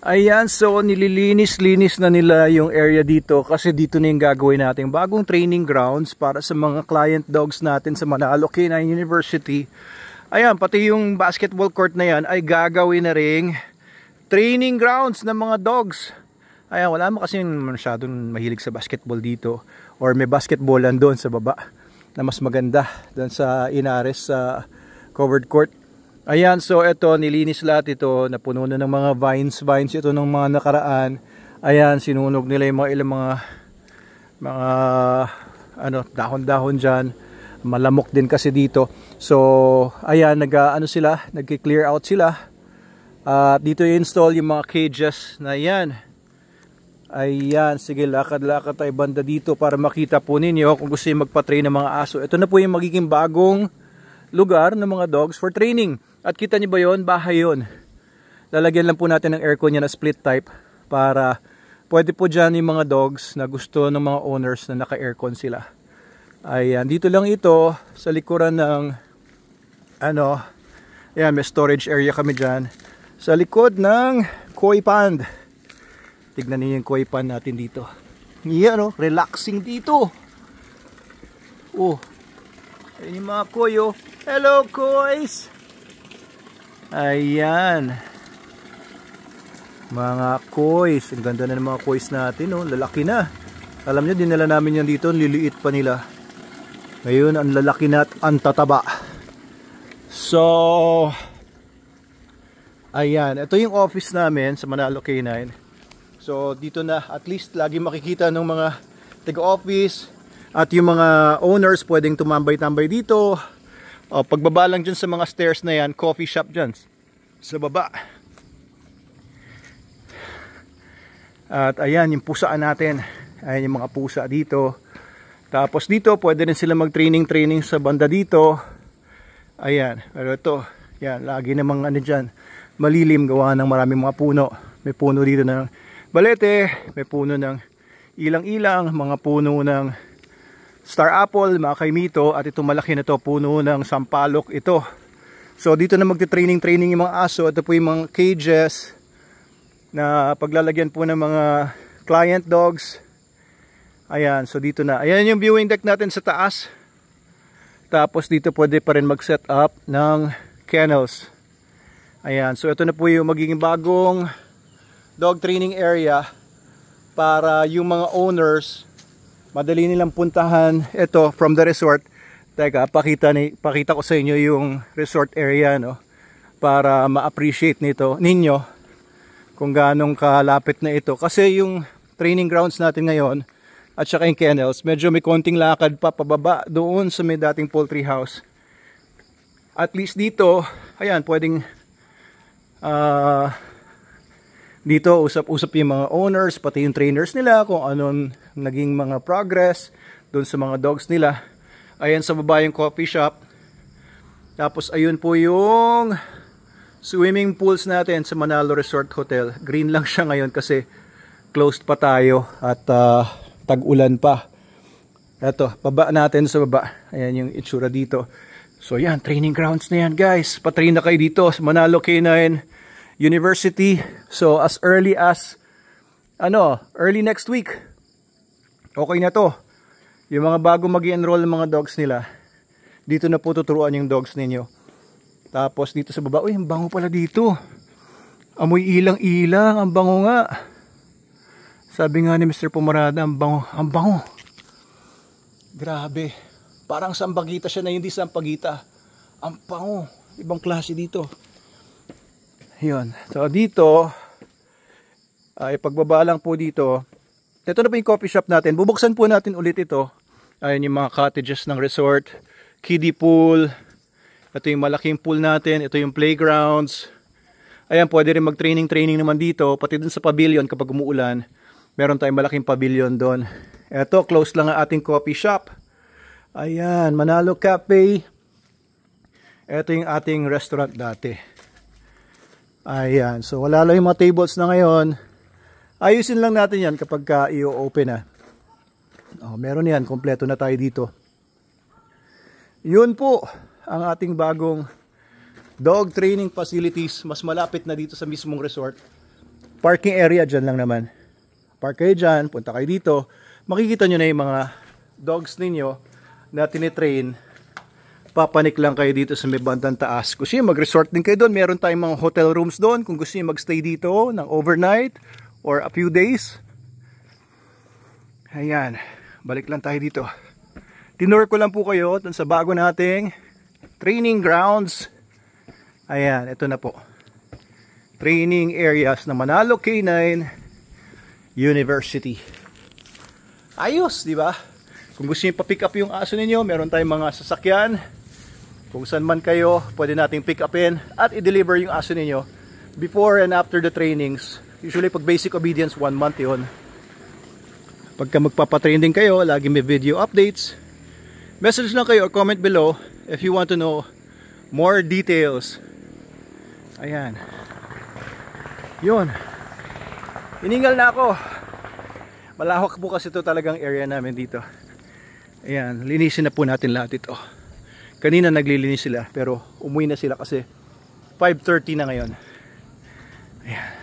Ayan, so nililinis-linis na nila yung area dito kasi dito na yung gagawin natin bagong training grounds para sa mga client dogs natin sa Manalo Canine University. Ayan, pati yung basketball court na yan ay gagawin na ring training grounds ng mga dogs. Ayan, wala mo kasi masyadong mahilig sa basketball dito, or may basketballan doon sa baba na mas maganda doon sa Inares sa covered court. Ayan, so ito, nilinis lahat ito, napuno na ng mga vines ito ng mga nakaraan. Ayan, sinunog nila yung mga ilang mga dahon-dahon dyan. Malamok din kasi dito. So, ayan, nagki-clear out sila. Dito i-install yung mga cages na yan. Ayan, sige, lakad-lakad tayo banda dito para makita po ninyo kung gusto yung magpa-train ng mga aso. Ito na po yung magiging bagong lugar ng mga dogs for training. At kita niyo ba yon? Bahay yon. Lalagyan lang po natin ng aircon yan na split type para pwede po dyan yung mga dogs na gusto ng mga owners na naka-aircon sila. Ayan, dito lang ito sa likuran ng ayan, may storage area kami dyan sa likod ng koi pond. Tignan niyo yung koi pond natin dito. Yan, relaxing dito. Oh, ayun yung mga koi, oh. Hello, kois! Ayan, mga kois. Ang ganda na ng mga kois natin, oh. Lalaki na. Alam nyo, dinala namin yan dito, liliit pa nila. Ngayon, ang lalaki na at ang tataba. So, ayan, ito yung office namin sa Manalo Canine. So, dito na at least lagi makikita ng mga taga-office at yung mga owners pwedeng tumambay-tambay dito. Pagbaba lang dyan sa mga stairs na yan, coffee shop dyan sa baba. At ayan yung pusaan natin. Ayan yung mga pusa dito. Tapos dito pwede rin sila mag-training sa banda dito. Ayan, pero ito, yan, lagi namang dyan, malilim, gawa ng maraming mga puno. May puno dito ng balete, may puno ng ilang-ilang, mga puno ng star apple, mga kaimito, at itong malaki na to, puno ng sampalok ito. So dito na magti-training yung mga aso. Ito po yung mga cages na paglalagyan po ng mga client dogs. Ayan, so dito na. Ayan yung viewing deck natin sa taas. Tapos dito pwede pa rin mag-set up ng kennels. Ayan, so ito na po yung magiging bagong dog training area para yung mga owners madali nilang puntahan ito from the resort. Teka, pakita ko sa inyo yung resort area, no, para ma-appreciate ninyo kung gaano kalapit na ito. Kasi yung training grounds natin ngayon at saka yung kennels, medyo may konting lakad pa pababa doon sa may dating poultry house. At least dito, ayan, pwedeng dito usap-usap yung mga owners, pati yung trainers nila kung anong naging mga progress doon sa mga dogs nila. Ayan sa baba yung coffee shop. Tapos ayun po yung swimming pools natin sa Manalo Resort Hotel. Green lang siya ngayon kasi closed pa tayo at tag-ulan pa. Ito, baba natin sa baba. Ayan yung itsura dito. So yan, training grounds na yan, guys. Patrain na kayo dito sa Manalo Canine University. So as early as early next week, okay na to. Yung mga bago mag-i-enroll ng mga dogs nila, dito na po tuturuan yung dogs ninyo. Tapos dito sa baba, uy, ang bango pala dito. Amoy ilang-ilang, ang bango nga. Sabi nga ni Mr. Pumarada, ang bango, ang bango. Grabe. Parang sampagita siya na hindi sampagita. Ang bango. Ibang klase dito. Yun. So dito ay pagbaba lang po dito. Ito na po yung coffee shop natin. Bubuksan po natin ulit ito. Ayun yung mga cottages ng resort. Kiddie pool. Ito yung malaking pool natin. Ito yung playgrounds. Ayan, pwede rin mag-training naman dito. Pati dun sa pavilion kapag umuulan. Meron tayong malaking pavilion doon. Ito, close lang ang ating coffee shop. Ayan, Manalo Cafe. Ito yung ating restaurant dati. Ayan, so wala lang yung mga tables na ngayon. Ayusin lang natin yan kapag i-open na. Meron yan, kompleto na tayo dito. Yun po ang ating bagong dog training facilities. Mas malapit na dito sa mismong resort. Parking area dyan lang naman. Park kayo dyan, punta kayo dito. Makikita nyo na yung mga dogs ninyo na tinitrain. Papanik lang kayo dito sa may bandang taas. Kung gusto nyo mag-resort din kayo doon, meron tayong mga hotel rooms doon. Kung gusto nyo mag-stay dito ng overnight or a few days. Ayan, balik lang tayo dito. Tinur ko lang po kayo dun sa bago nating training grounds. Ayan, ito na po. Training areas ng Manalo K9 University. Ayos, di ba? Kung gusto niyo pa-pick up yung aso ninyo, meron tayong mga sasakyan. Kung saan man kayo, pwede nating pick upin at i-deliver yung aso ninyo before and after the trainings. Usually pag basic obedience, 1 month yon. Pagka magpapatrain din kayo, lagi may video updates. Message lang kayo or comment below if you want to know more details. Ayan. Yun. Iningal na ako. Malawak po kasi ito talagang area namin dito. Ayan, linisin na po natin lahat ito. Kanina naglilinis sila pero umuwi na sila kasi 5:30 na ngayon. Ayan.